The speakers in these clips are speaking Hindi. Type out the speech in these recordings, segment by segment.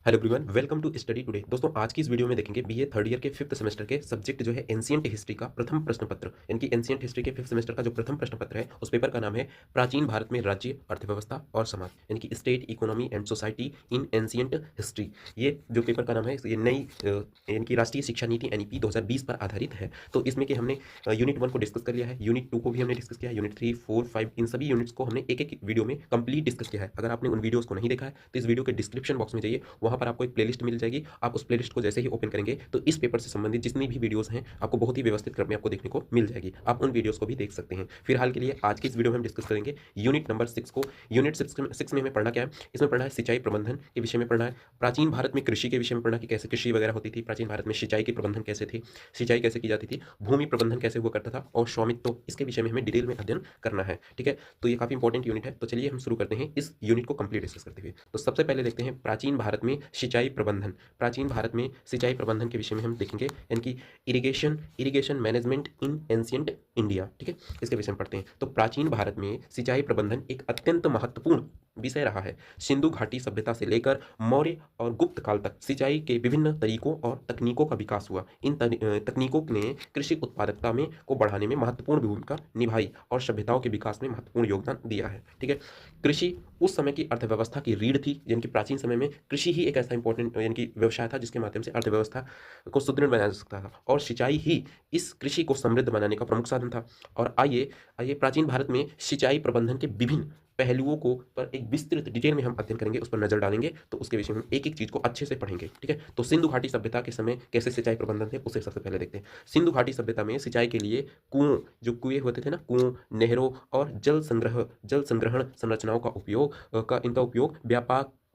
Hello everyone, welcome to study today. दोस्तों, आज की इस वीडियो में देखेंगे बीए थर्ड ईयर के फिफ्थ सेमेस्टर के सब्जेक्ट जो है एंशिएंट हिस्ट्री का प्रथम प्रश्न पत्र, यानी कि एंशिएंट हिस्ट्री के फिफ्थ सेमेस्टर का जो प्रथम प्रश्न पत्र है उस पेपर का नाम है प्राचीन भारत में राज्य, अर्थव्यवस्था और समाज, यानी कि state, economy and society in ancient history. ये जो पेपर का नाम है ये नई यानी कि राष्ट्रीय शिक्षा नीति एनईपी 2020 पर आधारित है। तो इसमें कि हमने यूनिट 1 को डिस्कस कर लिया है, यूनिट 2 को भी हमने डिस्कस किया है, यूनिट 3, 4, 5 इन सभी यूनिट्स को हमने एक एक वीडियो में कंप्लीट डिस्कस किया है। अगर आपने उन वीडियोस को नहीं देखा है तो इस वीडियो के डिस्क्रिप्शन बॉक्स में जाइए, वहां पर आपको एक प्लेलिस्ट मिल जाएगी। आप उस प्लेलिस्ट को जैसे ही ओपन करेंगे तो इस पेपर से संबंधित जितनी भी वीडियोस हैं आपको बहुत ही व्यवस्थित क्रम में आपको देखने को मिल जाएगी। आप उन वीडियोस को भी देख सकते हैं। फिलहाल के लिए आज की इस वीडियो में हम डिस्कस करेंगे यूनिट नंबर 6 को। यूनिट 6 में हमें पढ़ना क्या है? इसमें पढ़ना है सिंचाई प्रबंधन के विषय में पढ़ना है, प्राचीन भारत में कृषि के विषय में पढ़ना कि कैसे कृषि वगैरह होती थी, प्राचीन भारत में सिंचाई के प्रबंधन कैसे थे, सिंचाई कैसे की जाती थी, भूमि प्रबंधन कैसे हुआ करता था और स्वामित्व, इसके विषय में हमें डिटेल में अध्ययन करना है। ठीक है, तो ये काफी इंपॉर्टेंट यूनिट है। तो चलिए हम शुरू करते हैं इस यूनिट को कंप्लीट डिस्कस करते हुए। तो सबसे पहले देखते हैं प्राचीन भारत में सिंचाई प्रबंधन। प्राचीन भारत में सिंचाई प्रबंधन के विषय में हम देखेंगे, यानी कि इरिगेशन मैनेजमेंट इन एंशिएंट इंडिया। ठीक है, इसके विषय में पढ़ते हैं। तो प्राचीन भारत में सिंचाई प्रबंधन एक अत्यंत महत्वपूर्ण विषय रहा है। सिंधु घाटी सभ्यता से लेकर मौर्य और गुप्त काल तक सिंचाई के विभिन्न तरीकों और तकनीकों का विकास हुआ। इन तकनीकों ने कृषि उत्पादकता में को बढ़ाने में महत्वपूर्ण भूमिका निभाई और सभ्यताओं के विकास में महत्वपूर्ण योगदान दिया है। ठीक है, कृषि उस समय की अर्थव्यवस्था की रीढ़ थी, यानी कि प्राचीन समय में कृषि ही एक ऐसा इंपॉर्टेंट यानी कि व्यवसाय था जिसके माध्यम से अर्थव्यवस्था को सुदृढ़ बनाया जा सकता था और सिंचाई ही इस कृषि को समृद्ध बनाने का प्रमुख साधन था। और आइए आइए प्राचीन भारत में सिंचाई प्रबंधन के विभिन्न पहलुओं को पर एक विस्तृत डिटेल में हम अध्ययन करेंगे, उस पर नजर डालेंगे। तो उसके विषय में हम एक एक चीज को अच्छे से पढ़ेंगे। ठीक है, तो सिंधु घाटी सभ्यता के समय कैसे सिंचाई प्रबंधन थे उसे सबसे पहले देखते हैं। सिंधु घाटी सभ्यता में सिंचाई के लिए कुओं, जो कुएं होते थे ना, कुओं, नहरों और जल संग्रहण संरचनाओं का उपयोग इनका उपयोग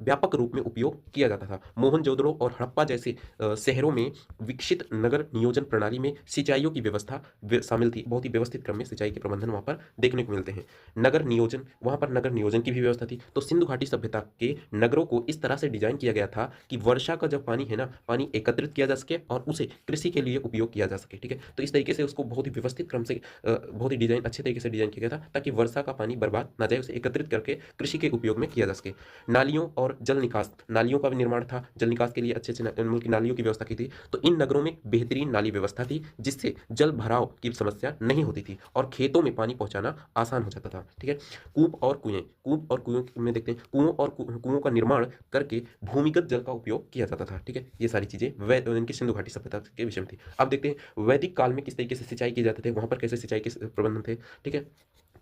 व्यापक रूप में उपयोग किया जाता था। मोहनजोदड़ो और हड़प्पा जैसे शहरों में विकसित नगर नियोजन प्रणाली में सिंचाइयों की व्यवस्था शामिल थी। बहुत ही व्यवस्थित क्रम में सिंचाई के प्रबंधन वहां पर देखने को मिलते हैं। नगर नियोजन, वहां पर नगर नियोजन की भी व्यवस्था थी। तो सिंधु घाटी सभ्यता के नगरों को इस तरह से डिजाइन किया गया था कि वर्षा का जब पानी है ना, पानी एकत्रित किया जा सके और उसे कृषि के लिए उपयोग किया जा सके। ठीक है, तो इस तरीके से उसको बहुत ही व्यवस्थित क्रम से बहुत ही डिजाइन अच्छे तरीके से डिजाइन किया गया था ताकि वर्षा का पानी बर्बाद ना जाए, उसे एकत्रित करके कृषि के उपयोग में किया जा सके। नालियों और जल निकास, नालियों का भी निर्माण था, जल निकास के लिए अच्छे अच्छे मतलब की नालियों की व्यवस्था की थी। तो इन नगरों में बेहतरीन नाली व्यवस्था थी जिससे जल भराव की समस्या नहीं होती थी और खेतों में पानी पहुंचाना आसान हो जाता था। ठीक है, कूप और कुएं में देखते हैं, कुओं का निर्माण करके भूमिगत जल का उपयोग किया जाता था। ठीक है, ये सारी चीजें इनकी सिंधु घाटी सभ्यता के विषय में थी। अब देखते हैं वैदिक काल में किस तरीके से सिंचाई किए जाते थे, वहां पर कैसे सिंचाई के प्रबंधन थे। ठीक है,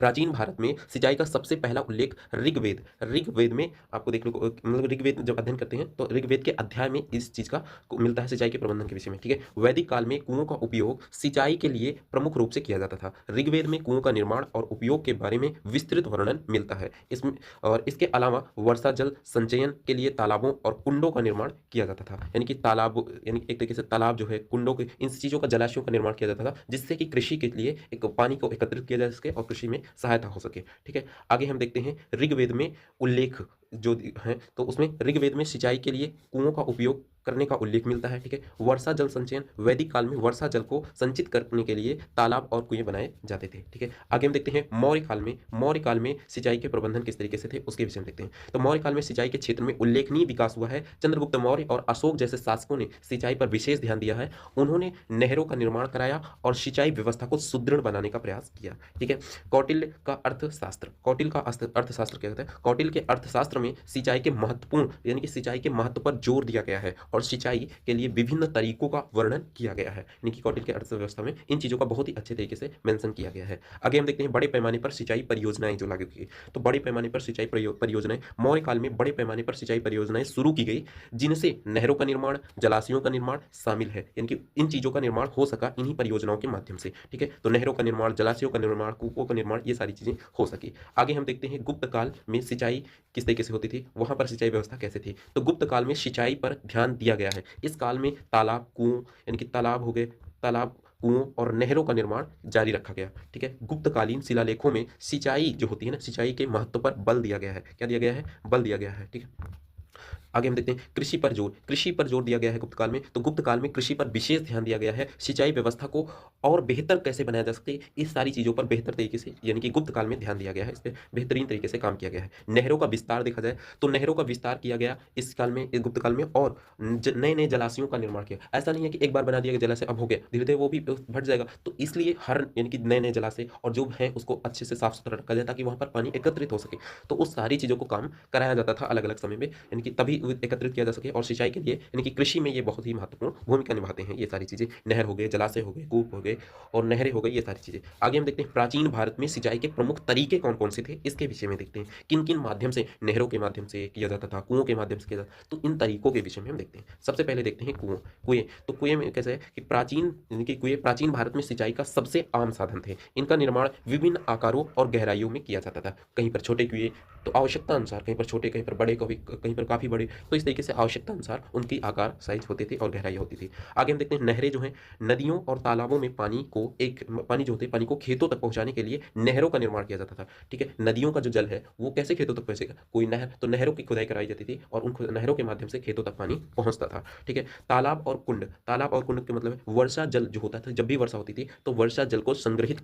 प्राचीन भारत में सिंचाई का सबसे पहला उल्लेख ऋग्वेद में आपको देखने को मतलब ऋग्वेद जब अध्ययन करते हैं तो ऋग्वेद के अध्याय में इस चीज का मिलता है, सिंचाई के प्रबंधन के विषय में। ठीक है, वैदिक काल में कुओं का उपयोग सिंचाई के लिए प्रमुख रूप से किया जाता था। ऋग्वेद में कुओं का निर्माण और उपयोग के बारे में विस्तृत वर्णन मिलता है इसमें। और इसके अलावा वर्षा जल संचयन के लिए तालाबों और कुंडों का निर्माण किया जाता था, यानी कि तालाब, यानी एक तरीके से तालाब जो है, कुंडों के, इन चीजों का, जलाशयों का निर्माण किया जाता था जिससे कि कृषि के लिए एक पानी को एकत्रित किया जा सके और कृषि में सहायता हो सके। ठीक है, आगे हम देखते हैं ऋग्वेद में उल्लेख जो है, तो उसमें ऋग्वेद में सिंचाई के लिए कुओं का उपयोग करने का उल्लेख मिलता है। ठीक है, वर्षा जल संचयन, वैदिक काल में वर्षा जल को संचित करने के लिए तालाब और कुएं बनाए जाते थे। ठीक है, आगे हम देखते हैं मौर्य काल में सिंचाई के प्रबंधन किस तरीके से थे उसके विषय में देखते हैं। तो मौर्य काल में सिंचाई के क्षेत्र में उल्लेखनीय विकास हुआ है। चंद्रगुप्त मौर्य और अशोक जैसे शासकों ने सिंचाई पर विशेष ध्यान दिया है। उन्होंने नहरों का निर्माण कराया और सिंचाई व्यवस्था को सुदृढ़ बनाने का प्रयास किया। ठीक है, कौटिल्य का अर्थशास्त्र, क्या कहता है? कौटिल्य के अर्थशास्त्र में सिंचाई के महत्वपूर्ण, यानी कि सिंचाई के महत्व पर जोर दिया गया है और सिंचाई के लिए विभिन्न तरीकों का वर्णन किया गया है, यानी कि कौटिल्य के अर्थव्यवस्था में इन चीजों का बहुत ही अच्छे तरीके से मेंशन किया गया है। आगे हम देखते हैं बड़े पैमाने पर सिंचाई परियोजनाएं जो लागू की। तो बड़े पैमाने पर सिंचाई परियोजनाएं, मौर्य काल में बड़े पैमाने पर सिंचाई परियोजनाएं शुरू की गई जिनसे नहरों का निर्माण, जलाशयों का निर्माण शामिल है, यानी कि इन चीजों का निर्माण हो सका इन्हीं परियोजनाओं के माध्यम से। ठीक है, तो नहरों का निर्माण, जलाशयों का निर्माण, कूपों का निर्माण, ये सारी चीजें हो सकी। आगे हम देखते हैं गुप्त काल में सिंचाई किस तरीके से होती थी, वहां पर सिंचाई व्यवस्था कैसे थी। तो गुप्त काल में सिंचाई पर ध्यान दिया गया है। इस काल में तालाब, कुओं, यानी कि तालाब हो गए, तालाब, कुओं और नहरों का निर्माण जारी रखा गया। ठीक है, गुप्तकालीन शिलालेखों में सिंचाई जो होती है ना, सिंचाई के महत्व पर बल दिया गया है। क्या दिया गया है? बल दिया गया है। ठीक है, आगे हम देखते हैं कृषि पर जोर दिया गया है गुप्त काल में। तो गुप्त काल में कृषि पर विशेष ध्यान दिया गया है, सिंचाई व्यवस्था को और बेहतर कैसे बनाया जा सकते, इस सारी चीज़ों पर बेहतर तरीके से यानी कि गुप्त काल में ध्यान दिया गया है, इस पे बेहतरीन तरीके से काम किया गया है। नहरों का विस्तार देखा जाए तो नहरों का विस्तार किया गया इस काल में, इस गुप्त काल में, और नए नए जलाशयों का निर्माण किया। ऐसा नहीं है कि एक बार बना दिया गया जलाशय अब हो गया, धीरे धीरे वो भी बढ़ जाएगा। तो इसलिए हर यानी कि नए नए जलाशय और जो है उसको अच्छे से साफ सुथरा रखा जाए ताकि वहां पर पानी एकत्रित हो सके। तो उस सारी चीज़ों को काम कराया जाता था अलग अलग समय में, यानी कि तभी एकत्रित किया जा सके। और सिंचाई के लिए यानी कि कृषि में ये बहुत ही महत्वपूर्ण भूमिका निभाते हैं ये सारी चीज़ें। नहर हो गए, जलाशय हो गए, कूप हो गए और नहरें हो गई, ये सारी चीज़ें। आगे हम देखते हैं प्राचीन भारत में सिंचाई के प्रमुख तरीके कौन कौन से थे, इसके विषय में देखते हैं। किन किन माध्यम से, नहरों के माध्यम से किया जाता था, कुओं के माध्यम से किया जाता, तो इन तरीकों के विषय में हम देखते हैं। सबसे पहले देखते हैं कुएं। तो कुएं में कैसे है कि कुएं प्राचीन भारत में सिंचाई का सबसे आम साधन थे। इनका निर्माण विभिन्न आकारों और गहराइयों में किया जाता था। कहीं पर छोटे कुएं तो आवश्यकता अनुसार, कहीं पर छोटे, कहीं पर बड़े, कहीं पर काफ़ी बड़े, तो इस तरीके से आवश्यकता अनुसार उनकी आकार साइज होते थे और गहराई होती थी। आगे हम देखते हैं नहरें जो हैं, नदियों और तालाबों में पानी जो होते हैं, पानी को खेतों तक पहुंचाने के लिए नहरों का निर्माण किया जाता था। ठीक है, नदियों का जो जल है वो कैसे खेतों तक पहुंचेगा, कोई नहर, तो नहरों की खुदाई कराई जाती थी और उन नहरों के माध्यम से खेतों तक पानी पहुंचता था। ठीक है, तालाब और कुंड के मतलब है वर्षा जल जो होता था, जब भी वर्षा होती थी तो वर्षा जल को संग्रहित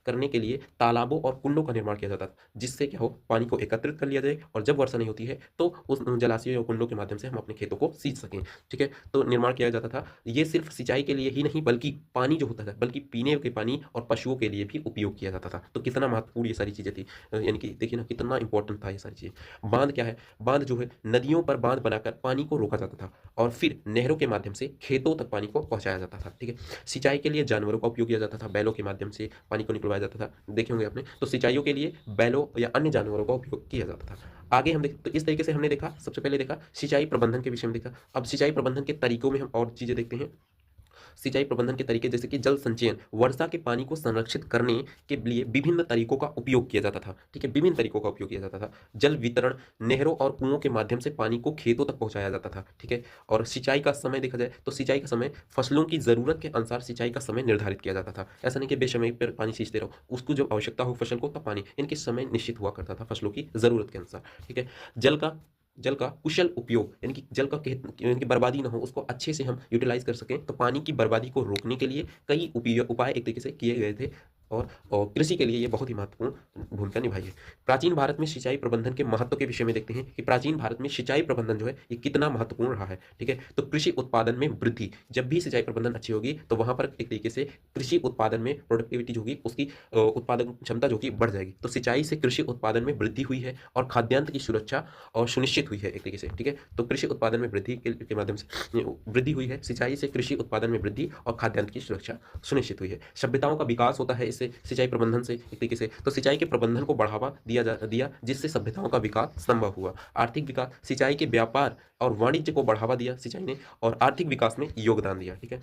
करने के लिए तालाबों और कुंडों का निर्माण किया जाता था, जिससे क्या हो, पानी को एकत्रित कर लिया जाए और जब वर्षा नहीं होती है तो उस जलाशयों या कुंडों के माध्यम से हम अपने खेतों को सींच सकें। ठीक है, तो निर्माण किया जाता था। ये सिर्फ सिंचाई के लिए ही नहीं बल्कि पानी जो होता था, बल्कि पीने के पानी और पशुओं के लिए भी उपयोग किया जाता था। तो कितना महत्वपूर्ण ये सारी चीज़ें थी, यानी कि देखिए ना कितना इंपॉर्टेंट था ये सारी चीज़ें। बांध क्या है, बांध जो है नदियों पर बांध बनाकर पानी को रोका जाता था और फिर नहरों के माध्यम से खेतों तक पानी को पहुंचाया जाता था। ठीक है, सिंचाई के लिए जानवरों का उपयोग किया जाता था, बैलों के माध्यम से पानी को निकलवाया जाता था, देखे होंगे आपने। तो सिंचाइयों के लिए बैलों या अन्य जानवरों का उपयोग किया जाता था। आगे हम देख, तो इस तरीके से हमने देखा, सबसे पहले देखा सिंचाई प्रबंधन के विषय में देखा। अब सिंचाई प्रबंधन के तरीकों में हम और चीजें देखते हैं। सिंचाई प्रबंधन के तरीके जैसे कि जल संचयन, वर्षा के पानी को संरक्षित करने के लिए विभिन्न तरीकों का उपयोग किया जाता था। ठीक है, विभिन्न तरीकों का उपयोग किया जाता था। जल वितरण, नहरों और कुओं के माध्यम से पानी को खेतों तक पहुंचाया जाता था। ठीक है, और सिंचाई का समय देखा जाए तो सिंचाई का समय फसलों की जरूरत के अनुसार सिंचाई का समय निर्धारित किया जाता था। ऐसा नहीं कि बेसमय पर पानी सींचते रहो, उसको जब आवश्यकता हो फसल को तब पानी, इनके समय निश्चित हुआ करता था फसलों की जरूरत के अनुसार। ठीक है, जल का कुशल उपयोग, यानी कि जल का यानी कि बर्बादी ना हो, उसको अच्छे से हम यूटिलाइज कर सकें, तो पानी की बर्बादी को रोकने के लिए कई उपाय एक तरीके से किए गए थे और कृषि के लिए ये बहुत ही महत्वपूर्ण भूमिका निभाई है। प्राचीन भारत में सिंचाई प्रबंधन के महत्व के विषय में देखते हैं कि प्राचीन भारत में सिंचाई प्रबंधन जो है ये कितना महत्वपूर्ण रहा है। ठीक है, तो कृषि उत्पादन में वृद्धि, जब भी सिंचाई प्रबंधन अच्छी होगी तो वहां पर एक तरीके से कृषि उत्पादन में प्रोडक्टिविटी जो होगी, उसकी उत्पादन क्षमता जो कि बढ़ जाएगी। तो सिंचाई से कृषि उत्पादन में वृद्धि हुई है और खाद्यान्न की सुरक्षा और सुनिश्चित हुई है एक तरीके से। ठीक है, तो कृषि उत्पादन में वृद्धि के माध्यम से वृद्धि हुई है, सिंचाई से कृषि उत्पादन में वृद्धि और खाद्यान्न की सुरक्षा सुनिश्चित हुई है। सभ्यताओं का विकास होता है इससे, सिंचाई प्रबंधन से एक तरीके से। तो सिंचाई के प्रबंधन को बढ़ावा दिया जिससे सभ्यताओं का विकास संभव हुआ। आर्थिक विकास, सिंचाई के व्यापार और वाणिज्य को बढ़ावा दिया सिंचाई ने और आर्थिक विकास में योगदान दिया। ठीक है,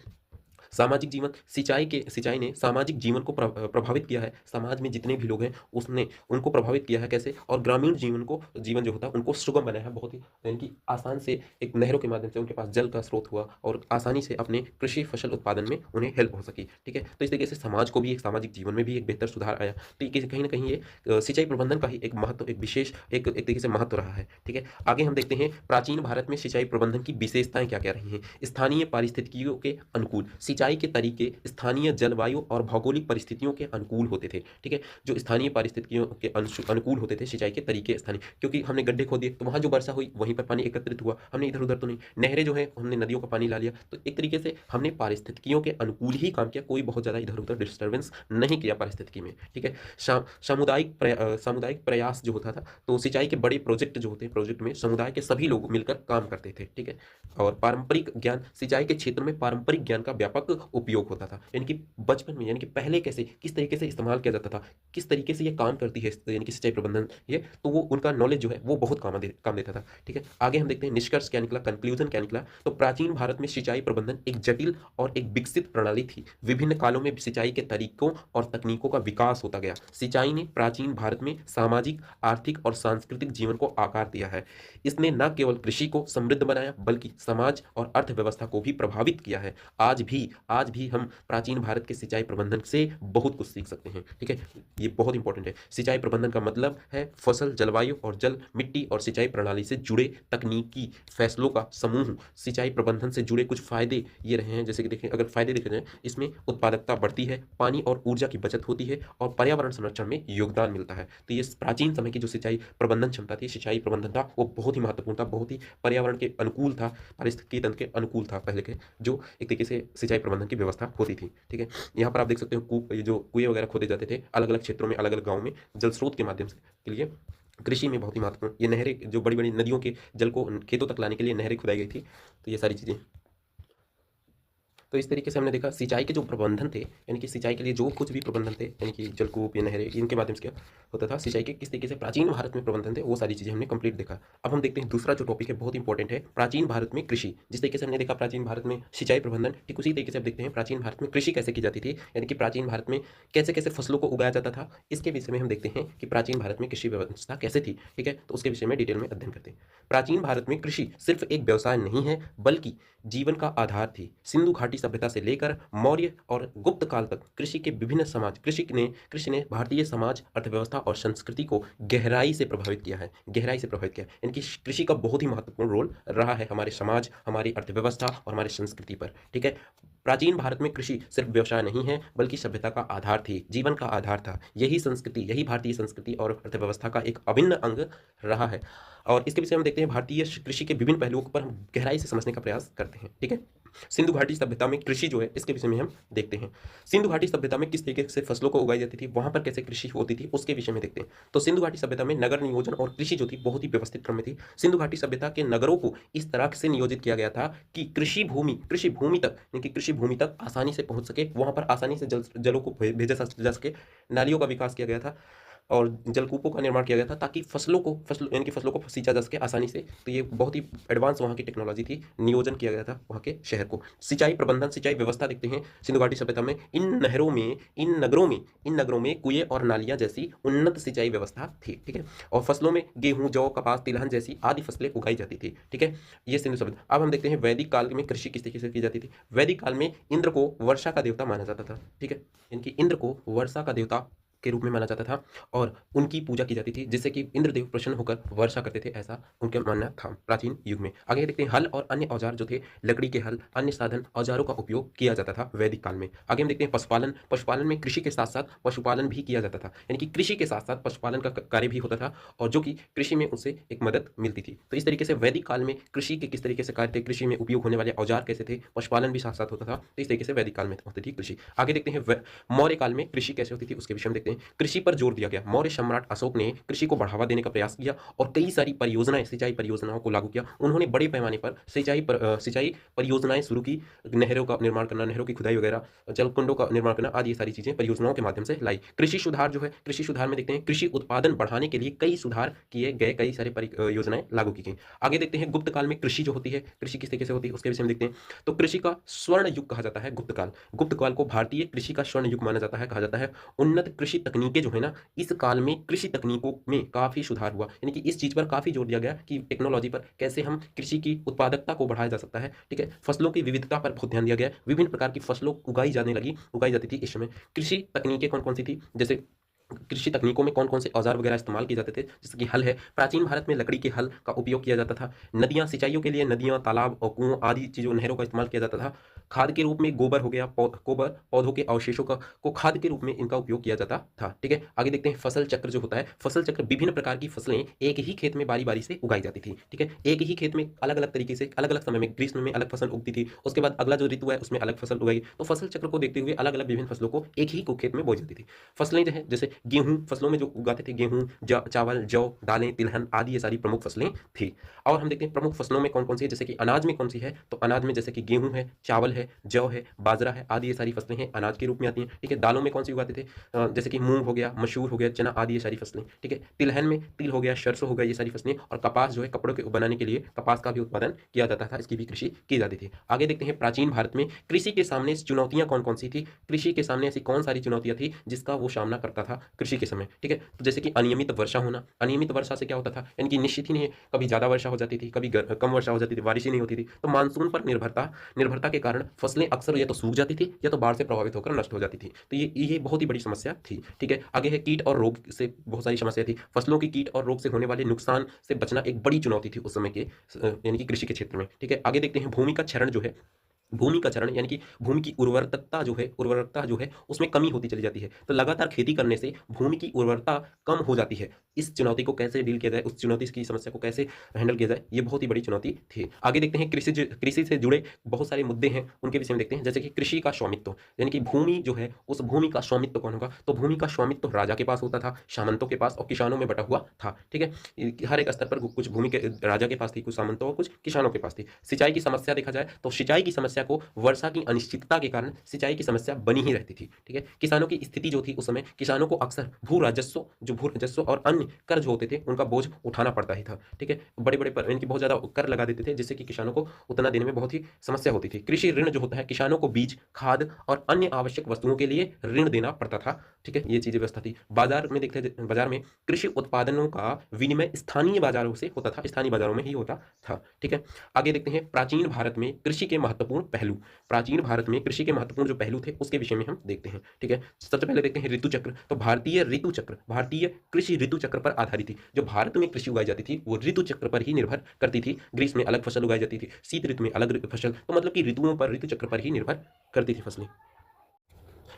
सामाजिक जीवन, सिंचाई ने सामाजिक जीवन को प्रभावित किया है। समाज में जितने भी लोग हैं उसने उनको प्रभावित किया है, कैसे, और ग्रामीण जीवन जो होता है उनको सुगम बनाया है, बहुत ही यानी कि आसान से एक नहरों के माध्यम से उनके पास जल का स्रोत हुआ और आसानी से अपने कृषि फसल उत्पादन में उन्हें हेल्प हो सकी। ठीक है, तो इस तरीके से समाज को भी एक सामाजिक जीवन में भी एक बेहतर सुधार आया। तो ये कहीं ना कहीं ये सिंचाई प्रबंधन का ही एक महत्व, एक विशेष एक तरीके से महत्व रहा है। ठीक है, आगे हम देखते हैं प्राचीन भारत में सिंचाई प्रबंधन की विशेषताएं क्या क्या रही हैं। स्थानीय पारिस्थितिकियों के अनुकूल, सिंचाई के तरीके स्थानीय जलवायु और भौगोलिक परिस्थितियों के अनुकूल होते थे। ठीक है, जो स्थानीय परिस्थितियों के अनुकूल होते थे सिंचाई के तरीके स्थानीय, क्योंकि हमने गड्ढे खोद दिए तो वहां जो वर्षा हुई वहीं पर पानी एकत्रित हुआ, हमने इधर उधर तो नहीं। नहरें जो है हमने नदियों का पानी ला लिया, तो एक तरीके से हमने पारिस्थितिकियों के अनुकूल ही काम किया, कोई बहुत ज्यादा इधर उधर डिस्टर्बेंस नहीं किया पारिस्थितिकी में। ठीक है, सामुदायिक प्रयास जो होता था, तो सिंचाई के बड़े प्रोजेक्ट जो होते हैं, प्रोजेक्ट में समुदाय के सभी लोग मिलकर काम करते थे। ठीक है, और पारंपरिक ज्ञान, सिंचाई के क्षेत्र में पारंपरिक ज्ञान का व्यापक उपयोग होता था, यानी कि बचपन में, यानी कि पहले कैसे किस तरीके से इस्तेमाल किया जाता था, किस तरीके से ये काम करती है यानी कि सिंचाई प्रबंधन, ये तो वो उनका नॉलेज जो है वो बहुत काम देता था। ठीक है, आगे हम देखते हैं निष्कर्ष क्या निकला, कंक्लूजन क्या निकला। तो प्राचीन भारत में सिंचाई प्रबंधन एक जटिल और एक विकसित प्रणाली थी। विभिन्न कालों में सिंचाई के तरीकों और तकनीकों का विकास होता गया। सिंचाई ने प्राचीन भारत में सामाजिक, आर्थिक और सांस्कृतिक जीवन को आकार दिया है। इसने न केवल कृषि को समृद्ध बनाया बल्कि समाज और अर्थव्यवस्था को भी प्रभावित किया है। आज भी आज भी हम प्राचीन भारत के सिंचाई प्रबंधन से बहुत कुछ सीख सकते हैं। ठीक है, ये बहुत इंपॉर्टेंट है। सिंचाई प्रबंधन का मतलब है फसल, जलवायु और जल, मिट्टी और सिंचाई प्रणाली से जुड़े तकनीकी फैसलों का समूह। सिंचाई प्रबंधन से जुड़े कुछ फायदे ये रहे हैं, जैसे कि देखें, अगर फायदे देखे जाएं, इसमें उत्पादकता बढ़ती है, पानी और ऊर्जा की बचत होती है और पर्यावरण संरक्षण में योगदान मिलता है। तो ये प्राचीन समय की जो सिंचाई प्रबंधन क्षमता थी, सिंचाई प्रबंधन था, वो बहुत ही महत्वपूर्ण था, बहुत ही पर्यावरण के अनुकूल था, पारिस्थितिकी तंत्र के अनुकूल था पहले के, जो एक तरीके से सिंचाई प्रबंधन की व्यवस्था होती थी। ठीक है, यहाँ पर आप देख सकते हो ये जो कुएं वगैरह खोदे जाते थे अलग अलग क्षेत्रों में, अलग अलग गाँव में, जल स्रोत के माध्यम से के लिए कृषि में बहुत ही महत्वपूर्ण। ये नहरें, जो बड़ी बड़ी नदियों के जल को खेतों तक लाने के लिए नहरें खुदाई गई थी। तो ये सारी चीज़ें, तो इस तरीके से हमने देखा सिंचाई के जो प्रबंधन थे, यानी कि सिंचाई के लिए जो कुछ भी प्रबंधन थे, यानी कि जलकूप या नहरें, इनके माध्यम से क्या होता था, सिंचाई के किस तरीके से प्राचीन भारत में प्रबंधन थे, वो सारी चीज़ें हमने कंप्लीट देखा। अब हम देखते हैं दूसरा जो टॉपिक है, बहुत इंपॉर्टेंट है, प्राचीन भारत में कृषि। जिस तरीके से हमने देखा प्राचीन भारत में सिंचाई प्रबंधन, ठीक उसी तरीके से अब देखते हैं प्राचीन भारत में कृषि कैसे की जाती थी, यानी कि प्राचीन भारत में कैसे कैसे फसलों को उगाया जाता था। इसके विषय में हम देखते हैं कि प्राचीन भारत में कृषि व्यवस्था कैसे थी। ठीक है, तो उसके विषय में डिटेल में अध्ययन करते हैं। प्राचीन भारत में कृषि सिर्फ एक व्यवसाय नहीं है, बल्कि जीवन का आधार थी। सिंधु घाटी सभ्यता से लेकर मौर्य और गुप्त काल तक कृषि के विभिन्न समाज, कृषि ने भारतीय समाज, अर्थव्यवस्था और संस्कृति को गहराई से प्रभावित किया है, गहराई से प्रभावित किया है। इनकी कृषि का बहुत ही महत्वपूर्ण रोल रहा है हमारे समाज, हमारी अर्थव्यवस्था और हमारी संस्कृति पर। ठीक है, प्राचीन भारत में कृषि सिर्फ व्यवसाय नहीं है, बल्कि सभ्यता का आधार थी, जीवन का आधार था। यही संस्कृति, यही भारतीय संस्कृति और अर्थव्यवस्था का एक अभिन्न अंग रहा है। और इसके विषय में देखते हैं, भारतीय कृषि के विभिन्न पहलुओं पर हम गहराई से समझने का प्रयास करते हैं। ठीक है, सिंधु घाटी सभ्यता में कृषि जो है, इसके विषय में हम देखते हैं। सिंधु घाटी सभ्यता में किस तरीके से फसलों को उगाई जाती थी, वहां पर कैसे कृषि होती थी, उसके विषय में देखते हैं। तो सिंधु घाटी सभ्यता में नगर नियोजन और कृषि जो थी बहुत ही व्यवस्थित क्रम में थी। सिंधु घाटी सभ्यता के नगरों को इस तरह से नियोजित किया गया था कि कृषि भूमि तक, यानी कि कृषि भूमि तक आसानी से पहुंच सके, वहां पर आसानी से जलों को भेजा जा सके। नालियों का विकास किया गया था और जलकूपों का निर्माण किया गया था, ताकि यानी कि फसलों को सींचा जा सके आसानी से। तो ये बहुत ही एडवांस वहाँ की टेक्नोलॉजी थी, नियोजन किया गया था वहाँ के शहर को। सिंचाई प्रबंधन, सिंचाई व्यवस्था देखते हैं सिंधु घाटी सभ्यता में। इन नगरों में कुएं और नालियां जैसी उन्नत सिंचाई व्यवस्था थी। ठीक है, और फसलों में गेहूं, जौ, कपास, तिलहन जैसी आदि फसलें उगाई जाती थी। ठीक है, ये सिंधु सभ्यता। अब हम देखते हैं वैदिक काल में कृषि किस तरीके से की जाती थी। वैदिक काल में इंद्र को वर्षा का देवता माना जाता था। ठीक है, इनकी इंद्र को वर्षा का देवता के रूप में माना जाता था और उनकी पूजा की जाती थी, जिससे कि इंद्रदेव प्रसन्न होकर वर्षा करते थे, ऐसा उनका मानना था प्राचीन युग में। आगे देखते हैं हल और अन्य औजार जो थे, लकड़ी के हल, अन्य साधन, औजारों का उपयोग किया जाता था वैदिक काल में। आगे हम देखते हैं पशुपालन। पशुपालन में कृषि के साथ साथ पशुपालन भी किया जाता था, यानी कि कृषि के साथ साथ पशुपालन का कार्य भी होता था, और जो कि कृषि में उससे एक मदद मिलती थी। तो इस तरीके से वैदिक काल में कृषि के किस तरीके से कार्य थे, कृषि में उपयोग होने वाले औजार कैसे थे, पशुपालन भी साथ साथ होता था। तो इस तरीके से वैदिक काल में होती थी कृषि। आगे देखते हैं मौर्य काल में कृषि कैसे होती थी, उसके विषय में देखते हैं। कृषि पर जोर दिया गया। मौर्य सम्राट अशोक ने कृषि को बढ़ावा देने का प्रयास किया और कई सारी परियोजनाएं, सिंचाई परियोजनाओं को लागू किया। उन्होंने बड़े पैमाने पर सिंचाई परियोजनाएं शुरू की, नहरों का निर्माण करना, नहरों की खुदाई वगैरह, जलकुंडों का निर्माण करना, आदि ये सारी चीजें परियोजनाओं के माध्यम से लाई। कृषि सुधार जो है, कृषि सुधार में देखते हैं कृषि उत्पादन बढ़ाने के लिए कई सुधार किए गए, कई सारे योजनाएं लागू की गई। आगे देखते हैं गुप्त काल में कृषि जो होती है, कृषि किस तरीके से होती है, उसके विषय में देखते हैं। तो कृषि का स्वर्ण युग कहा जाता है गुप्त काल। गुप्त काल को भारतीय कृषि का स्वर्ण युग माना जाता है, कहा जाता है। उन्नत कृषि तकनीकें जो है ना, इस काल में कृषि तकनीकों में काफी सुधार हुआ, यानी कि इस चीज पर काफी जोर दिया गया कि टेक्नोलॉजी पर कैसे हम कृषि की उत्पादकता को बढ़ाया जा सकता है। ठीक है, फसलों की विविधता पर बहुत ध्यान दिया गया। विभिन्न प्रकार की फसलों उगाई जाती थी इस समय। कृषि तकनीकें कौन कौन सी थी, जैसे कृषि तकनीकों में कौन कौन से औजार वगैरह इस्तेमाल किए जाते थे, जैसे कि हल है। प्राचीन भारत में लकड़ी के हल का उपयोग किया जाता था। नदियां, सिंचाइयों के लिए नदियां, तालाब और कुओं आदि चीजों, नहरों का इस्तेमाल किया जाता था। खाद के रूप में गोबर हो गया, गोबर पौधों के अवशेषों को खाद के रूप में इनका उपयोग किया जाता था। ठीक है, आगे देखते हैं फसल चक्र जो होता है। फसल चक्र, विभिन्न प्रकार की फसलें एक ही खेत में बारी बारी से उगाई जाती थी। ठीक है, एक ही खेत में अलग अलग तरीके से, अलग अलग समय में, ग्रीष्म में अलग फसल उगती थी, उसके बाद अगला जो ऋतु है उसमें अलग फसल उगाई। तो फसल चक्र को देखते हुए अलग अलग विभिन्न फसलों को एक ही को खेत में बोई जाती थी। फसलें जो है, जैसे गेहूं, फसलों में जो उगाते थे, गेहूं, चावल, जौ, दालें, तिलहन आदि, ये सारी प्रमुख फसलें थी। और हम देखते हैं प्रमुख फसलों में कौन कौन सी है, जैसे कि अनाज में कौन सी है, तो अनाज में जैसे कि गेहूं है, चावल है, जौ है, बाजरा है, आदि ये सारी फसलें हैं, अनाज के रूप में आती हैं। ठीक है, दालों में कौन सी उगाते थे, जैसे कि मूंग हो गया, मसूर हो गया, चना आदि ये सारी फसलें। ठीक है, तिलहन में तिल हो गया, सरसों हो गया, ये सारी फसलें। और कपास जो है, कपड़ों के बनाने के लिए कपास का भी उत्पादन किया जाता था, इसकी भी कृषि की जाती थी। आगे देखते हैं प्राचीन भारत में कृषि के सामने चुनौतियां कौन कौन सी थी। कृषि के सामने ऐसी कौन सारी चुनौतियां थी जिसका वो सामना करता था कृषि के समय। ठीक है, तो जैसे कि अनियमित वर्षा होना। अनियमित वर्षा से क्या होता था, यानी कि निश्चित ही नहीं है, कभी ज्यादा वर्षा हो जाती थी, कभी कम वर्षा हो जाती थी, बारिश ही नहीं होती थी। तो मानसून पर निर्भरता के कारण फसलें अक्सर या तो सूख जाती थी या तो बाढ़ से प्रभावित होकर नष्ट हो जाती थी। तो ये बहुत ही बड़ी समस्या थी। ठीक है, आगे है कीट और रोग से बहुत सारी समस्या थी। फसलों की कीट और रोग से होने वाले नुकसान से बचना एक बड़ी चुनौती थी उस समय के यानी कि कृषि के क्षेत्र में। ठीक है, आगे देखते हैं भूमि का क्षरण जो है, भूमि का चरण यानी कि भूमि की उर्वरकता जो है उसमें कमी होती चली जाती है। तो लगातार खेती करने से भूमि की उर्वरता कम हो जाती है। इस चुनौती को कैसे डील किया जाए, उस चुनौती की समस्या को कैसे हैंडल किया जाए, ये बहुत ही बड़ी चुनौती थी। आगे देखते हैं कृषि से जुड़े बहुत सारे मुद्दे हैं, उनके विषय में देखते हैं। जैसे कि कृषि का स्वामित्व यानी कि भूमि जो है, उस भूमि का स्वामित्व कौन होगा? तो भूमि का स्वामित्व राजा के पास होता था, सामंतों के पास और किसानों में बटा हुआ था। ठीक है, हर एक स्तर पर कुछ भूमि के राजा के पास थी, कुछ सामंतों और कुछ किसानों के पास थी। सिंचाई की समस्या देखा जाए तो सिंचाई की समस्या को वर्षा की अनिश्चितता के कारण सिंचाई की समस्या बनी ही रहती थी। ठीक है, किसानों की स्थिति जो थी उस समय, किसानों को अक्सर भू राजस्व और अन्य कर जो होते थे उनका बोझ उठाना पड़ता ही था। ठीक है, बड़े बड़े इनकी बहुत ज्यादा कर लगा देते थे, जिससे कि किसानों को उतना देने में बहुत ही समस्या होती थी। कृषि ऋण जो होता है, किसानों को बीज, खाद और अन्य आवश्यक वस्तुओं के लिए ऋण देना पड़ता था। ठीक है, ये चीजें व्यवस्था थी। बाजार में कृषि उत्पादनों का विनिमय स्थानीय बाजारों से होता था, स्थानीय बाजारों में ही होता था। ठीक है, आगे देखते हैं प्राचीन भारत में कृषि के महत्वपूर्ण पहलू। प्राचीन भारत में कृषि के महत्वपूर्ण जो पहलू थे उसके विषय में हम देखते हैं। ठीक है, सबसे पहले देखते हैं ऋतु चक्र। तो भारतीय कृषि ऋतु चक्र पर आधारित थी। जो भारत में कृषि उगाई जाती थी वो ऋतु चक्र पर ही निर्भर करती थी। ग्रीष्म में अलग फसल उगाई जाती थी, शीत ऋतु में अलग फसल, तो मतलब कि ऋतु चक्र पर ही निर्भर करती थी फसलें।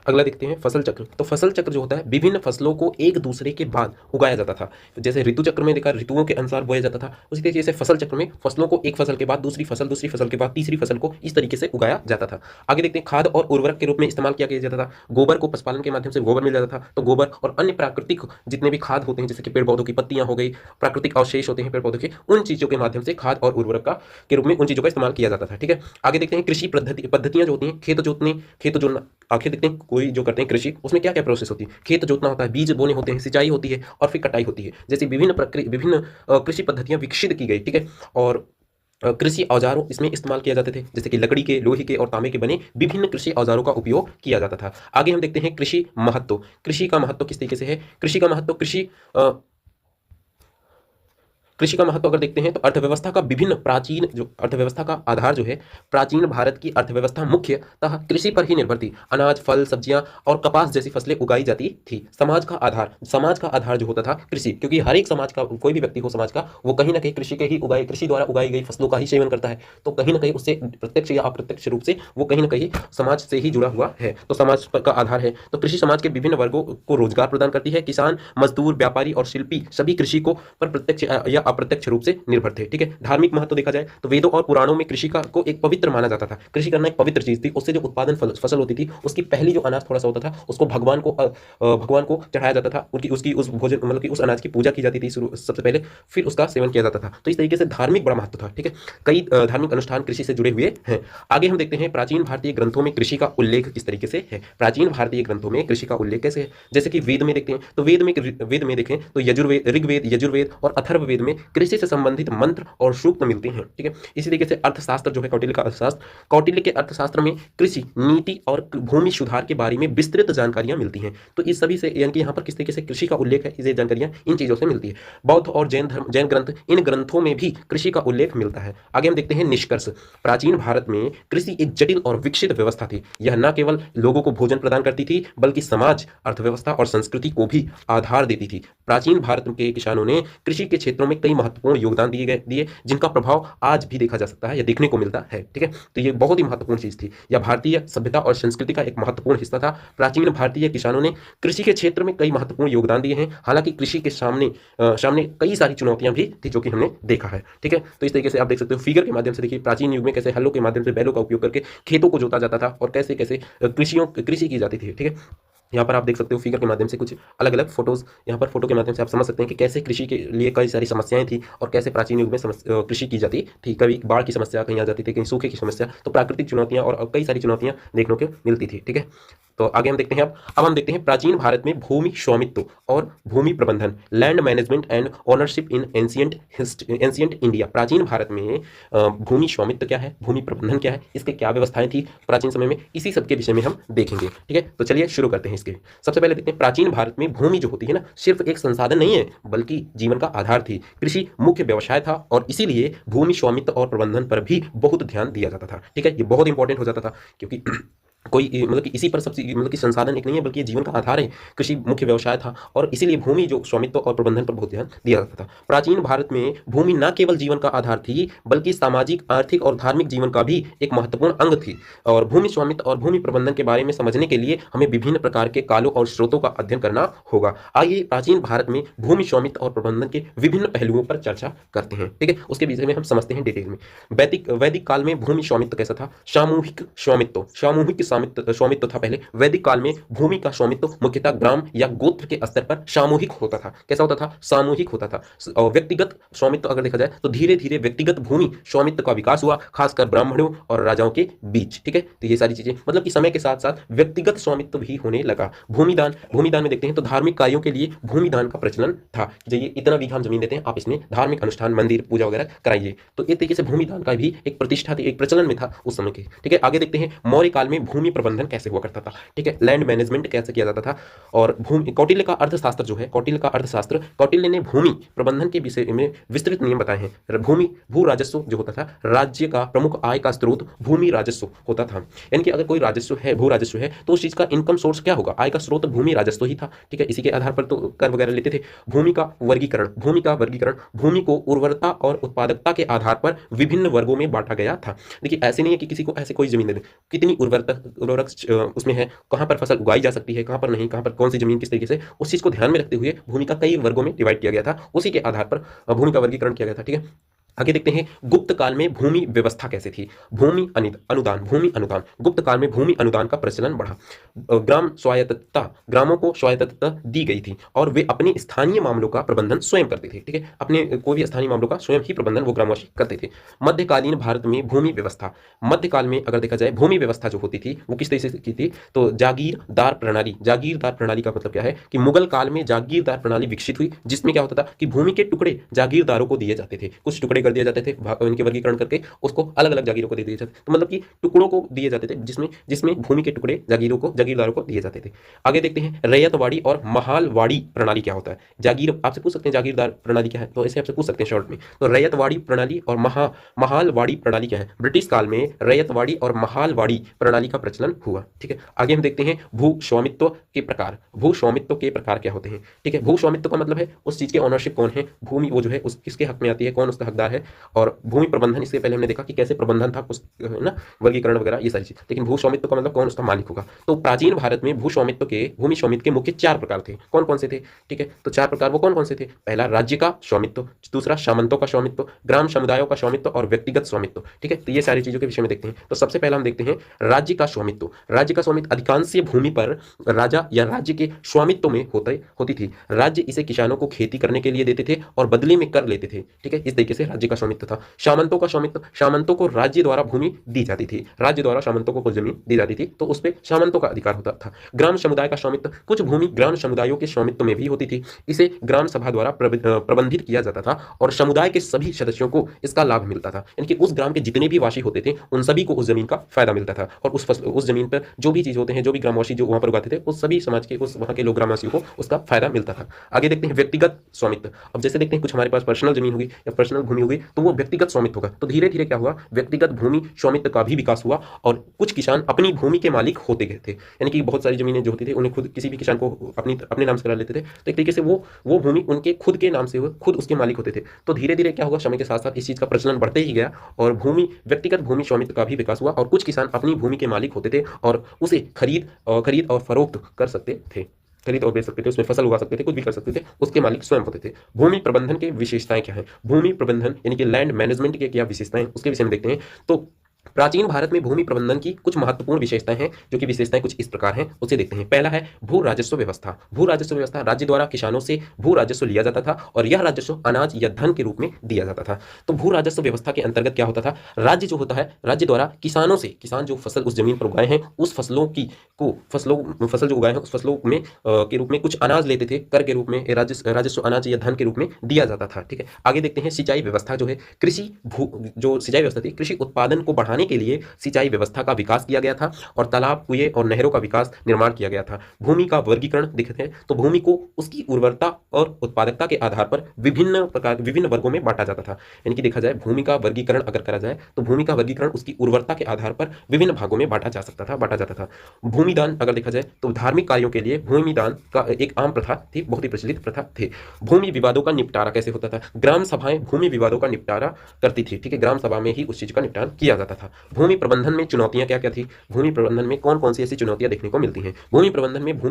अगला देखते हैं फसल चक्र। तो फसल चक्र जो होता है, विभिन्न फसलों को एक दूसरे के बाद उगाया जाता था। तो जैसे ऋतु चक्र में देखा ऋतुओं के अनुसार बोया जाता था, उसी तरीके से फसल चक्र में फसलों को एक फसल के बाद दूसरी फसल के बाद तीसरी फसल को इस तरीके से उगाया जाता था। आगे देखते हैं खाद और उर्वरक के रूप में इस्तेमाल किया जाता था। गोबर को पशुपालन के माध्यम से गोबर मिल जाता था, तो गोबर और अन्य प्राकृतिक जितने भी खाद होते हैं, जैसे कि पेड़ पौधों की पत्तियां हो गई, प्राकृतिक अवशेष होते हैं पेड़ पौधों के, उन चीजों के माध्यम से खाद और उर्वरक के रूप में उन चीजों का इस्तेमाल किया जाता था। ठीक है, आगे देखते हैं कृषि पद्धतियां जो होती हैं, खेत जोतना। आखिर देखते हैं कोई जो करते हैं कृषि, उसमें क्या क्या प्रोसेस होती है। खेत जोतना होता है, बीज बोने होते हैं, सिंचाई होती है और फिर कटाई होती है। जैसे विभिन्न कृषि पद्धतियां विकसित की गई। ठीक है, और कृषि औजारों इसमें इस्तेमाल किए जाते थे, जैसे कि लकड़ी के, लोहे के और तांबे के बने विभिन्न कृषि औजारों का उपयोग किया जाता था। आगे हम देखते हैं कृषि महत्व। कृषि का महत्व किस तरीके से है? कृषि का महत्व अगर देखते हैं तो अर्थव्यवस्था का आधार जो है, प्राचीन भारत की अर्थव्यवस्था मुख्यतः कृषि पर ही निर्भर थी। अनाज, फल, सब्जियां और कपास जैसी फसलें उगाई जाती थी। समाज का आधार जो होता था कृषि, क्योंकि हर एक समाज का, कोई भी व्यक्ति हो समाज का, वो कहीं ना कहीं कृषि द्वारा उगाई गई फसलों का ही सेवन करता है। तो कहीं ना कहीं उससे प्रत्यक्ष या अप्रत्यक्ष रूप से वो कहीं ना कहीं समाज से ही जुड़ा हुआ है। तो समाज का आधार है। तो कृषि समाज के विभिन्न वर्गों को रोजगार प्रदान करती है। किसान, मजदूर, व्यापारी और शिल्पी सभी कृषि को पर प्रत्यक्ष या अप्रत्यक्ष रूप से निर्भर थे। ठीक है, धार्मिक महत्व देखा जाए तो वेदों और पुराणों में कृषि को एक पवित्र माना जाता था। कृषि करना एक पवित्र चीज थी। उससे जो उत्पादन फसल होती थी, उसकी पहली जो अनाज थोड़ा सा होता था, उसको भगवान को चढ़ाया जाता था। उसकी उस भोजन मतलब कि उस अनाज की पूजा की जाती थी सबसे पहले, फिर उसका सेवन किया जाता था। तो इस तरीके से धार्मिक बड़ा महत्व था। ठीक है, कई धार्मिक अनुष्ठान कृषि से जुड़े हुए हैं। आगे हम देखते हैं प्राचीन भारतीय ग्रंथों में कृषि का उल्लेख किस तरीके से है। प्राचीन भारतीय ग्रंथों में कृषि का उल्लेख कैसे है? जैसे कि वेद में देखते हैं तो वेद में देखें तो ऋग्वेद, यजुर्वेद और अथर्ववेद में कृषि से संबंधित मंत्र और सूक्त मिलते हैं। ठीक है, इसी तरीके से अर्थशास्त्र जो है, कौटिल्य के अर्थशास्त्र में कृषि, नीति और भूमि सुधार के बारे में विस्तृत जानकारियां मिलती हैं। तो इस सभी से यानी कि यहाँ पर किस तरीके से कृषि का उल्लेख है, ये जानकारियां इन चीजों से मिलती है। बौद्ध और जैन ग्रंथ, इन ग्रंथों में भी कृषि का उल्लेख मिलता है। आगे हम देखते हैं निष्कर्ष। प्राचीन भारत में कृषि एक जटिल और विकसित व्यवस्था थी। यह न केवल लोगों को भोजन प्रदान करती थी, बल्कि समाज, अर्थव्यवस्था और संस्कृति को भी आधार देती थी। प्राचीन भारत के किसानों ने कृषि के क्षेत्रों में कई महत्वपूर्ण योगदान दिए, जिनका प्रभाव आज भी देखा जा सकता है या देखने को मिलता है। ठीक है, तो ये बहुत ही महत्वपूर्ण चीज थी। यह भारतीय सभ्यता और संस्कृति का एक महत्वपूर्ण हिस्सा था। प्राचीन भारतीय किसानों ने कृषि के क्षेत्र में कई महत्वपूर्ण योगदान दिए हैं। हालांकि कृषि के सामने कई सारी चुनौतियां भी थी, जो कि हमने देखा है। ठीक है, तो इस तरीके से आप देख सकते हो फिगर के माध्यम से। देखिए, प्राचीन युग में कैसे हलों के माध्यम से, बैलों का उपयोग करके खेतों को जोता जाता था और कैसे कैसे कृषि की जाती थी। ठीक है, यहाँ पर आप देख सकते हो फिगर के माध्यम से कुछ अलग अलग फोटोज, यहाँ पर फोटो के माध्यम से आप समझ सकते हैं कि कैसे कृषि के लिए कई सारी समस्याएं थी और कैसे प्राचीन युग में कृषि की जाती थी। कभी बाढ़ की समस्या कहीं आ जाती थी, कहीं सूखे की समस्या, तो प्राकृतिक चुनौतियां और कई सारी चुनौतियां देखने को मिलती थी। ठीक है, तो आगे हम देखते हैं अब हम देखते हैं प्राचीन भारत में भूमि स्वामित्व और भूमि प्रबंधन, land management and ownership in ancient India. प्राचीन भारत में भूमि स्वामित्व क्या है, भूमि प्रबंधन क्या है, इसके क्या व्यवस्थाएं थी प्राचीन समय में, इसी सब के विषय में हम देखेंगे। ठीक है, तो चलिए शुरू करते हैं इसके। सबसे पहले देखते हैं प्राचीन भारत में भूमि जो होती है ना, सिर्फ एक संसाधन नहीं है बल्कि जीवन का आधार थी। कृषि मुख्य व्यवसाय था और इसीलिए भूमि स्वामित्व और प्रबंधन पर भी बहुत ध्यान दिया जाता था। ठीक है, ये बहुत इंपॉर्टेंट हो जाता था क्योंकि कोई मतलब कि इसी पर सबसे मतलब कि संसाधन एक नहीं है बल्कि ये जीवन का आधार है। कृषि मुख्य व्यवसाय था और इसीलिए भूमि जो स्वामित्व और प्रबंधन पर बहुत ध्यान दिया जाता था। प्राचीन भारत में भूमि न केवल जीवन का आधार थी बल्कि सामाजिक, आर्थिक और धार्मिक जीवन का भी एक महत्वपूर्ण अंग थी। और भूमि स्वामित्व और भूमि प्रबंधन के बारे में समझने के लिए हमें विभिन्न प्रकार के कालों और स्रोतों का अध्ययन करना होगा। आइए प्राचीन भारत में भूमि स्वामित्व और प्रबंधन के विभिन्न पहलुओं पर चर्चा करते हैं। ठीक है, उसके विषय में हम समझते हैं डिटेल में। वैदिक काल में भूमि स्वामित्व कैसा था? सामूहिक स्वामित्व था। पहले वैदिक काल में भूमि का स्वामित्व मुख्यतः ग्राम या गोत्र के स्तर पर सामूहिक होता था। कैसा होता था? सामूहिक होता था। और व्यक्तिगत स्वामित्व अगर देखा जाए तो धीरे धीरे व्यक्तिगत भूमि स्वामित्व का विकास हुआ, खासकर ब्राह्मणों और राजाओं के बीच। ठीक है, तो ये सारी चीजें मतलब कि समय के साथ साथ व्यक्तिगत स्वामित्व भी होने लगा। भूमिदान में देखते हैं तो धार्मिक कार्यों के लिए भूमिदान का प्रचलन था। जाइए इतना बीघा हम जमीन देते हैं, आप इसमें धार्मिक अनुष्ठान, मंदिर, पूजा वगैरह कराइए। तो इस तरीके से भूमिदान का भी एक प्रतिष्ठा थी, एक प्रचलन में था उस समय के। ठीक है, आगे देखते हैं मौर्य काल में भूमि प्रबंधन कैसे हुआ करता था। ठीक है, लैंड मैनेजमेंट कैसे किया जाता था। और भूमि कौटिल्य का अर्थशास्त्र जो है, कौटिल्य ने भूमि प्रबंधन के विषय में विस्तृत नियम बताए हैं। भू राजस्व जो होता था, राज्य का प्रमुख आय का स्रोत भूमि राजस्व होता था। यानी कि अगर कोई राजस्व है, भू राजस्व है, तो उस चीज का इनकम सोर्स क्या होगा? आय का स्रोत भूमि राजस्व ही था। ठीक है, इसी के आधार पर तो कर वगैरह लेते थे। भूमि का वर्गीकरण, भूमि को उर्वरता और उत्पादकता के आधार पर विभिन्न वर्गों में बांटा गया था। देखिए ऐसे नहीं है कि किसी को ऐसे कोई जमीन दे दे, कितनी उर्वरक उसमें है, कहां पर फसल उगाई जा सकती है, कहां पर नहीं, कहां पर कौन सी जमीन किस तरीके से, उस चीज को ध्यान में रखते हुए भूमि का कई वर्गों में डिवाइड किया गया था। उसी के आधार पर भूमि का वर्गीकरण किया गया था। ठीक है, आगे देखते हैं गुप्त काल में भूमि व्यवस्था कैसे थी। भूमि अनुदान, गुप्त काल में भूमि अनुदान का प्रचलन बढ़ा। ग्रामों को स्वायत्तता दी गई थी और वे अपने स्थानीय मामलों का प्रबंधन स्वयं करते थे। ठीक है, अपने कोई भी स्थानीय मामलों का स्वयं ही प्रबंधन वो ग्रामवासी करते थे। मध्यकालीन भारत में भूमि व्यवस्था, मध्यकाल में अगर देखा जाए भूमि व्यवस्था जो होती थी वो किस तरीके से की थी? तो जागीरदार प्रणाली का मतलब क्या है कि मुगल काल में जागीरदार प्रणाली विकसित हुई, जिसमें क्या होता था कि भूमि के टुकड़े जागीरदारों को दिए जाते थे। कुछ टुकड़े कर दिए जाते थे, इनके वर्गीकरण करके उसको अलग अलग जागीरों को दे दिए जाते, तो मतलब कि टुकड़ों को दिए जाते थे जिसमें भूमि के टुकड़े जागीरदारों को दिए जाते थे। आगे देखते हैं रैयतवाड़ी और महालवाड़ी प्रणाली क्या होता है। जागीर आपसे पूछ सकते हैं जागीरदार प्रणाली क्या है, तो ऐसे आपसे पूछ सकते हैं शॉर्ट में। तो रैयतवाड़ी प्रणाली और महालवाड़ी प्रणाली क्या है? ब्रिटिश काल में रैयतवाड़ी और महालवाड़ी प्रणाली का प्रचलन हुआ। ठीक है, आगे हम देखते हैं भू स्वामित्व के प्रकार क्या होते हैं। ठीक है, भू स्वामित्व का मतलब है उस चीज के ओनरशिप कौन है, भूमि वो जो है उस किसके हक में आती है, कौन उसका हकदार है। और भूमि प्रबंधन, इससे पहले हमने देखा कि कैसे प्रबंधन था उस ना, वर्गीकरण वगैरह ये सारी चीज। लेकिन भू स्वामित्व का मतलब कौन उसका मालिक होगा। तो प्राचीन भारत में भूमि स्वामित्व के मुख्य 4 प्रकार थे। कौन कौन से थे? ठीक है, तो 4 प्रकार वो कौन कौन से थे? पहला राज्य का स्वामित्व, दूसरा सामंतों का स्वामित्व, ग्राम समुदायों का स्वामित्व और व्यक्तिगत स्वामित्व। ठीक है, तो ये सारी चीजों के विषय में देखते हैं। तो सबसे पहला हम देखते हैं राज्य का स्वामित्व। अधिकांशीय भूमि पर राजा या राज्य के स्वामित्व में होती थी। राज्य इसे किसानों को खेती करने के लिए देते थे और बदले में कर लेते थे। ठीक है, इस तरीके से राज्य का स्वामित्व था। सामंतों को राज्य द्वारा भूमि दी जाती थी, राज्य द्वारा सामंतों को कुछ जमीन दी जाती थी, तो उस पर सामंतों का अधिकार होता था। ग्राम समुदाय का स्वामित्व, कुछ भूमि ग्राम समुदायों के स्वामित्व में भी होती थी। इसे ग्राम सभा द्वारा प्रबंधित किया जाता था और समुदाय के सभी सदस्यों को इसका लाभ मिलता था। यानी कि उस ग्राम के जितने भी वासी होते थे उन सभी को उस जमीन का फायदा मिलता था और उस जमीन पर जो भी चीज होते हैं, जो भी ग्रामवासी जो वहां पर उगाते थे, उस सभी समाज के वहां के लोग ग्रामवासियों को उसका फायदा मिलता था। आगे देखते हैं व्यक्तिगत स्वामित्व। अब जैसे देखते हैं कुछ हमारे पास पर्सनल जमीन होगी या पर्सनल भूमि होगी, तो वो व्यक्तिगत स्वामित्व होगा। तो धीरे धीरे क्या हुआ, व्यक्तिगत भूमि स्वामित्व का भी विकास हुआ और कुछ किसान अपनी भूमि के मालिक होते गए थे। यानी कि बहुत सारी जमीनें जो होती थी उन्हें खुद किसी भी किसान को अपने नाम से करा लेते थे, तो एक तरीके से वो भूमि उनके खुद के नाम से हुए, खुद उसके मालिक होते थे। तो धीरे धीरे क्या हुआ, समय के साथ साथ इस चीज का प्रचलन बढ़ते ही गया और व्यक्तिगत भूमि स्वामित्व का भी विकास हुआ और कुछ किसान अपनी भूमि के मालिक होते थे और उसे खरीद और फरोख्त कर सकते थे, खरीद और बेच सकते थे, उसमें फसल उगा सकते थे, कुछ भी कर सकते थे, उसके मालिक स्वयं होते थे। भूमि प्रबंधन के विशेषताएं क्या है? भूमि प्रबंधन यानी कि लैंड मैनेजमेंट के क्या विशेषताएं, उसके विषय में देखते हैं। तो प्राचीन भारत में भूमि प्रबंधन की कुछ महत्वपूर्ण विशेषताएं हैं, जो कि विशेषताएं कुछ इस प्रकार हैं, उसे देखते हैं। पहला है भू राजस्व व्यवस्था। भू राजस्व व्यवस्था, राज्य द्वारा किसानों से भू राजस्व लिया जाता था और यह राजस्व अनाज या धन के रूप में दिया जाता था। तो भू राजस्व व्यवस्था के अंतर्गत क्या होता था, राज्य जो होता है, राज्य द्वारा किसानों से, किसान जो फसल उस जमीन पर उगाए हैं, उस फसलों की को फसल जो उगाए हैं उस फसलों में के रूप में कुछ अनाज लेते थे, कर के रूप में राजस्व अनाज या धन के रूप में दिया जाता था। ठीक है, आगे देखते हैं सिंचाई व्यवस्था जो है, कृषि जो सिंचाई व्यवस्था थी, कृषि उत्पादन को बढ़ाने के लिए सिंचाई व्यवस्था का विकास किया गया था और तालाब, कुएं और नहरों का विकास निर्माण किया गया था। भूमि का वर्गीकरण दिखते हैं, तो भूमि को उसकी उर्वरता और उत्पादकता के आधार पर विभिन्न वर्गों में बांटा जाता था। यानी कि देखा जाए भूमि का वर्गीकरण अगर करा जाए तो भूमि का वर्गीकरण उसकी उर्वरता के आधार पर विभिन्न भागों में बांटा जाता था। भूमिदान अगर देखा जाए तो धार्मिक कार्यों के लिए भूमिदान का एक आम प्रथा थी, बहुत ही प्रचलित प्रथा थी। भूमि विवादों का निपटारा कैसे होता था, ग्राम सभाएं भूमि विवादों का निपटारा करती थी। ठीक है, ग्राम सभा में ही उस चीज का निपटान किया जाता था। भूमि प्रबंधन में चुनौतियां क्या क्या थी, भूमि प्रबंधन में कौन कौन सी ऐसी चुनौतियां देखने को मिलती हैं। भूमि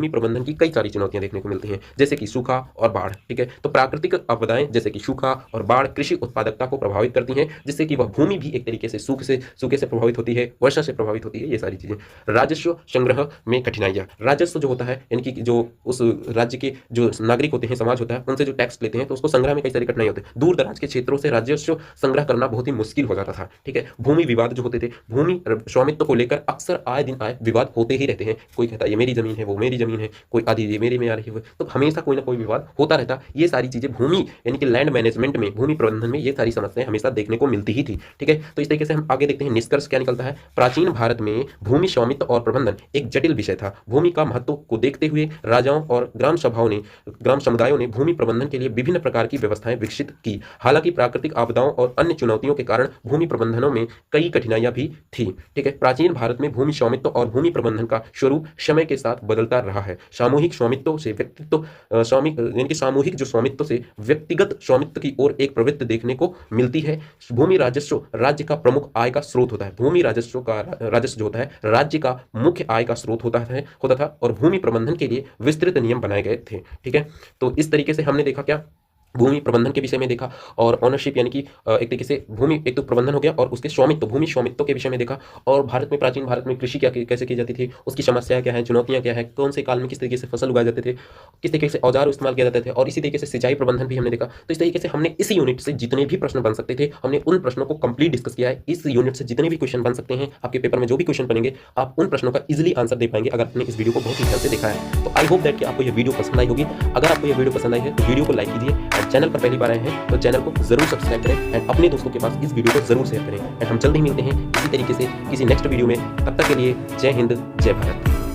प्रबंधन की कई सारी चुनौतियां देखने को मिलती हैं, जैसे कि सूखा और बाढ़। ठीक है, तो प्राकृतिक आपदाएं जैसे कि सूखा और बाढ़ कृषि उत्पादकता को प्रभावित करती हैं, जिससे कि वह भूमि भी एक तरीके से सूखे से प्रभावित होती है, वर्षा से प्रभावित होती है, ये सारी चीजें। राजस्व संग्रह में कठिनाइयां, राजस्व जो होता है यानी कि जो उस राज्य के जो नागरिक होते हैं, समाज होता है, उनसे जो टैक्स लेते हैं तो उसको संग्रह में कई सारी कठिनाई होती है। दूर दराज के क्षेत्रों से राजस्व संग्रह करना बहुत ही मुश्किल हो जाता था। ठीक है, भूमि विवाद जो होते थे, भूमि स्वामित्व को लेकर अक्सर आए दिन विवाद होते ही रहते हैं। कोई कहता है ये मेरी जमीन है, वो मेरी जमीन है, कोई आधी ये मेरे में आ रही है, तो हमेशा कोई ना कोई विवाद होता रहता। ये सारी चीजें भूमि यानी कि लैंड मैनेजमेंट में, भूमि प्रबंधन में ये सारी समस्याएं हमेशा देखने को मिलती ही थी। ठीक है, तो इस तरीके से हम आगे देखते हैं निष्कर्ष क्या निकलता है। प्राचीन भारत में भूमि स्वामित्व और प्रबंधन एक जटिल विषय था। भूमि का महत्व को देखते हुए राजाओं और ग्राम समुदायों ने भूमि प्रबंधन के लिए विभिन्न प्रकार की व्यवस्थाएं विकसित की। हालांकि प्राकृतिक आपदाओं और अन्य चुनौतियों के कारण भूमि प्रबंधनों में कई कठिनाइयां भी थी। ठीक है, प्राचीन भारत में भूमि स्वामित्व और भूमि प्रबंधन का स्वरूप समय के साथ बदलता रहा है। सामूहिक स्वामित्व से स्वामित्व से व्यक्तिगत स्वामित्व की ओर एक प्रवृत्ति देखने को मिलती है। भूमि राजस्व राज्य का प्रमुख आय का स्रोत होता है। भूमि राजस्व जो होता है राज्य का मुख्य आय का स्रोत होता था और भूमि प्रबंधन के लिए विस्तृत नियम बनाए गए थे। ठीक है, तो इस तरीके से हमने देखा क्या, भूमि प्रबंधन के विषय में देखा और ऑनरशिप यानी कि एक तरीके से भूमि एक तो प्रबंधन हो गया और उसके स्वामित्व, भूमि स्वामित्व के विषय में देखा। और प्राचीन भारत में कृषि कैसे की जाती थी, उसकी समस्याएं क्या है, चुनौतियां क्या है, कौन से काल में किस तरीके से फसल उगाए जाते थे, किस तरीके से औजार इस्तेमाल किए जाते थे, और इसी तरीके से सिंचाई प्रबंधन भी हमने देखा। तो इस तरीके से हमने इस यूनिट से जितने भी प्रश्न बन सकते थे हमने उन प्रश्नों को कंप्लीट डिस्कस किया है। इस यूनिट से जितने भी क्वेश्चन बन सकते हैं, आपके पेपर में जो भी क्वेश्चन बनेंगे, आप उन प्रश्नों का इजिली आंसर दे पाएंगे अगर आपने इस वीडियो को बहुत ही ध्यान से देखा है। तो आई होप दैट कि आपको यह वीडियो पसंद आई होगी। अगर आपको यह वीडियो पसंद आई है तो वीडियो को लाइक कीजिए और चैनल पर पहली बार आए हैं तो चैनल को जरूर सब्सक्राइब करें एंड अपने दोस्तों के पास इस वीडियो को जरूर शेयर करें। एंड हम जल्द ही मिलते हैं इसी तरीके से किसी नेक्स्ट वीडियो में। तब तक के लिए जय हिंद, जय भारत।